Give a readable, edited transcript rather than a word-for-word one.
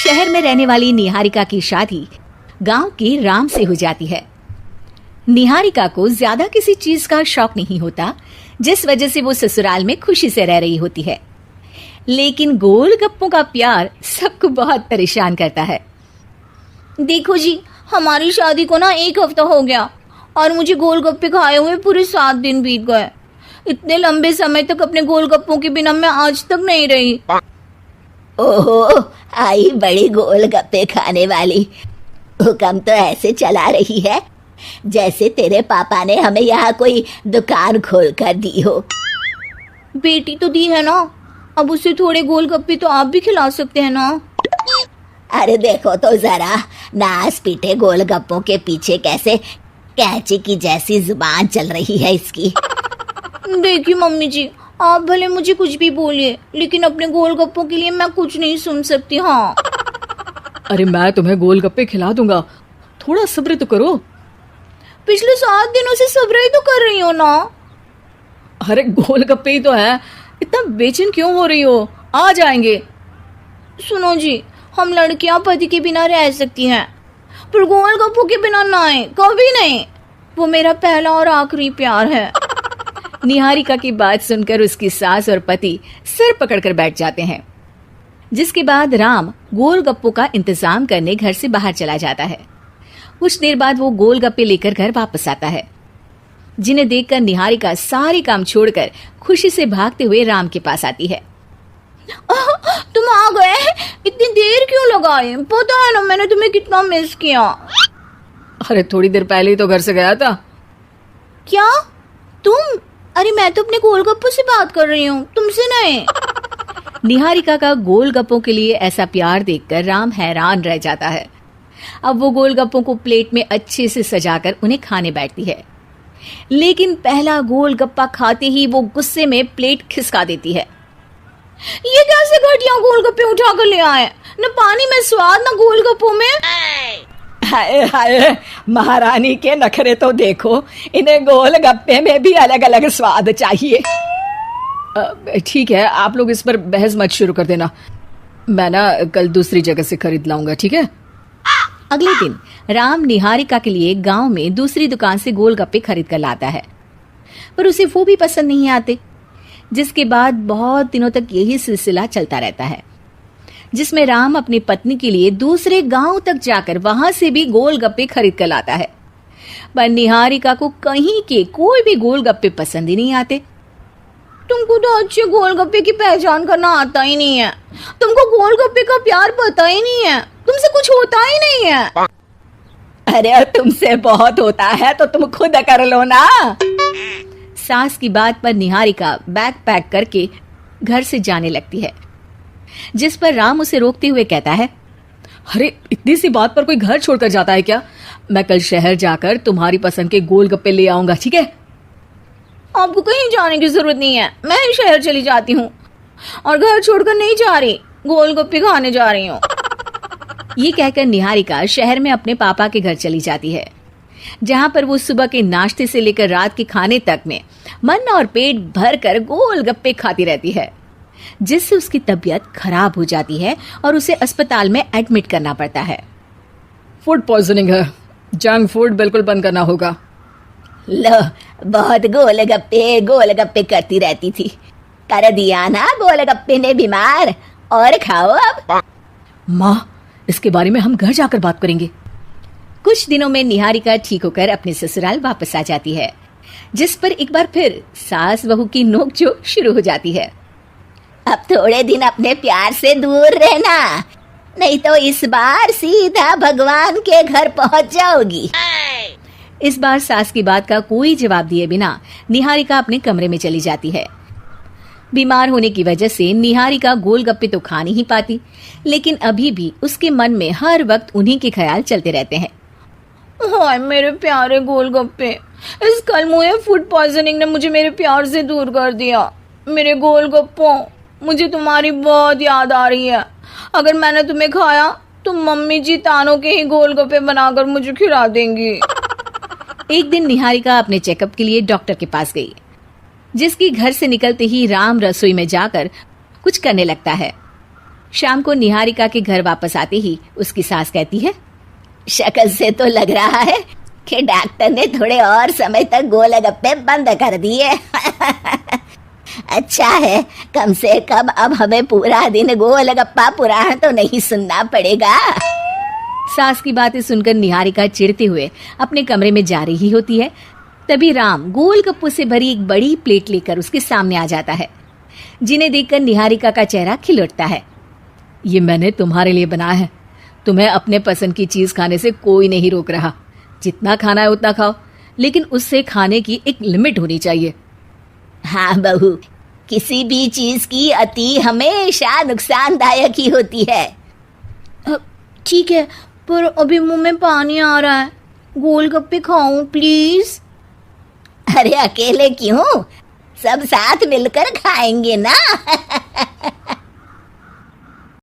शहर में रहने वाली निहारिका की शादी गांव के राम से हो जाती है। निहारिका को ज्यादा किसी चीज का शौक नहीं होता, जिस वजह से वो ससुराल में खुशी से रह रही होती है। लेकिन गोलगप्पों का प्यार सबको बहुत परेशान करता है। देखो जी, हमारी शादी को ना 1 हफ्ता हो गया और मुझे गोलगप्पे खाए हुए पूरे 7 दिन बीत गए। इतने लंबे समय तक अपने गोलगप्पों के बिना मैं आज तक नहीं रही। ओहो, आई बड़ी गोलगप्पे खाने वाली। हुक्म तो ऐसे चला रही है जैसे तेरे पापा ने हमें यहाँ कोई दुकान खोल कर दी हो। बेटी तो दी है ना, अब उसे थोड़े गोलगप्पे तो आप भी खिला सकते हैं ना। अरे देखो तो जरा, नास पीटे गोलगप्पों के पीछे कैसे कैंची की जैसी जुबान चल रही है इसकी। देखिए मम्मी जी, आप भले मुझे कुछ भी बोलिए, लेकिन अपने गोलगप्पों के लिए मैं कुछ नहीं सुन सकती। हाँ, अरे मैं तुम्हें गोलगप्पे खिला दूंगा, थोड़ा सब्र तो करो। पिछले 7 दिनों से सब्र ही तो कर रही हो ना। अरे गोलगप्पे ही तो है, इतना बेचैन क्यों हो रही हो? आ जाएंगे। सुनो जी, हम लड़कियां पति के बिना रह सकती हैं, पर गोलगप्पों के बिना नहीं, कभी नहीं। वो मेरा पहला और आखिरी प्यार है। निहारिका की बात सुनकर उसकी सास और पति सिर पकड़कर बैठ जाते हैं। जिसके बाद राम गोलगप्पों का इंतजाम करने घर से बाहर चला जाता है। कुछ देर बाद वो गोलगप्पे लेकर घर वापस आता है, जिन्हें देखकर निहारिका सारे काम छोड़कर खुशी से भागते हुए राम के पास आती है। तुम आ गए? इतनी देर क्यों लगाई? पता है ना मैंने तुम्हें कितना मिस किया। अरे थोड़ी देर पहले ही तो घर से गया था। क्या तुम? अरे मैं तो अपने गोलगप्पों से बात कर रही हूँ, तुमसे नहीं। निहारिका का गोलगप्पों के लिए ऐसा प्यार देखकर राम हैरान रह जाता है। अब वो गोलगप्पों को प्लेट में अच्छे से सजाकर उन्हें खाने बैठती है, लेकिन पहला गोलगप्पा खाते ही वो गुस्से में प्लेट खिसका देती है। ये कैसे घटिया गोलगप्पे उठा कर ले आए? न पानी में स्वाद, न गोलगप्पों में। हाय हाय, महारानी के नखरे तो देखो, इन्हें गोलगप्पे में भी अलग अलग स्वाद चाहिए। ठीक है, आप लोग इस पर बहस मत शुरू कर देना, मैं ना कल दूसरी जगह से खरीद लाऊंगा, ठीक है? अगले दिन राम निहारिका के लिए गांव में दूसरी दुकान से गोलगप्पे खरीद कर लाता है, पर उसे वो भी पसंद नहीं आते। जिसके बाद बहुत दिनों तक यही सिलसिला चलता रहता है, जिसमें राम अपनी पत्नी के लिए दूसरे गांव तक जाकर वहां से भी गोलगप्पे खरीद कर लाता है। पर निहारिका को कहीं के कोई भी गोलगप्पे पसंद ही नहीं आते। तुमको तो अच्छे गोलगप्पे की पहचान करना आता ही नहीं है। तुमको गोलगप्पे का प्यार पता ही नहीं है, तुमसे कुछ होता ही नहीं है। अरे तुमसे बहुत होता है तो तुम खुद कर लो ना। सास की बात पर निहारिका बैग पैक करके घर से जाने लगती है, जिस पर राम उसे रोकते हुए कहता है, अरे इतनी सी बात पर कोई घर छोड़कर जाता है क्या? मैं कल शहर जाकर तुम्हारी पसंद के गोलगप्पे ले आऊंगा, ठीक है? आपको कहीं जाने की जरूरत नहीं है, मैं ही शहर चली जाती हूँ और घर छोड़कर नहीं जा रही, गोलगप्पे खाने जा रही हूँ। ये कहकर निहारिका शहर में अपने पापा के घर चली जाती है, जहां पर वो सुबह के नाश्ते से लेकर रात के खाने तक में मन और पेट भर कर गोलगप्पे खाती रहती है, जिससे उसकी तबीयत खराब हो जाती है और उसे अस्पताल में एडमिट करना पड़ता है। फूड पॉइजनिंग है, जंक फूड बिल्कुल बंद करना होगा। लो, बहुत गोलगप्पे गोलगप्पे करती रहती थी, कर दिया ना गोलगप्पे ने बीमार। और खाओ अब। माँ, इसके बारे में हम घर जाकर बात करेंगे। कुछ दिनों में निहारिका ठीक होकर अपने ससुराल वापस आ जाती है, जिस पर एक बार फिर सास बहू की नोकझोंक शुरू हो जाती है। अब थोड़े दिन अपने प्यार से दूर रहना, नहीं तो इस बार सीधा भगवान के घर पहुंच जाओगी। इस बार सास की बात का कोई जवाब दिए बिना निहारिका अपने कमरे में चली जाती है। बीमार होने की वजह से निहारिका गोलगप्पे तो खा नहीं पाती, लेकिन अभी भी उसके मन में हर वक्त उन्हीं के ख्याल चलते रहते हैं। हाय मेरे प्यारे गोलगप्पे, इस कलमुए फूड पॉइजनिंग ने मुझे मेरे प्यार से दूर कर दिया। मेरे गोलगप्पों, मुझे तुम्हारी बहुत याद आ रही है। अगर मैंने तुम्हें खाया तो मम्मी जी तानों के ही गोलगप्पे बनाकर मुझे खिला देंगी। एक दिन निहारिका अपने चेकअप के लिए डॉक्टर के पास गई, जिसकी घर से निकलते ही राम रसोई में जाकर कुछ करने लगता है। शाम को निहारिका के घर वापस आते ही उसकी सास कहती है, शक्ल से तो लग रहा है कि डॉक्टर ने थोड़े और समय तक गोलगप्पे बंद कर दिए। अच्छा है, कम से कम अब हमें पूरा दिन गोलगप्पा पुराण तो नहीं सुनना पड़ेगा। सास की बातें सुनकर निहारिका चिढ़ते हुए अपने कमरे में जा रही होती है। तभी राम गोलगप्पों से भरी एक बड़ी प्लेट लेकर उसके सामने आ जाता है, जिन्हें देखकर निहारिका का चेहरा खिल उठता है। ये मैंने तुम्हारे लिए बनाया है। तुम्हें अपने पसंद की चीज खाने से कोई नहीं रोक रहा। जितना खाना है उतना खाओ, लेकिन उससे खाने की एक लिमिट होनी चाहिए। हाँ बहू, किसी भी चीज की अति हमेशा नुकसानदायक ही होती है। ठीक है, पर अभी मुंह में पानी आ रहा है, गोलगप्पे खाऊं प्लीज। अरे अकेले क्यों, सब साथ मिलकर खाएंगे ना।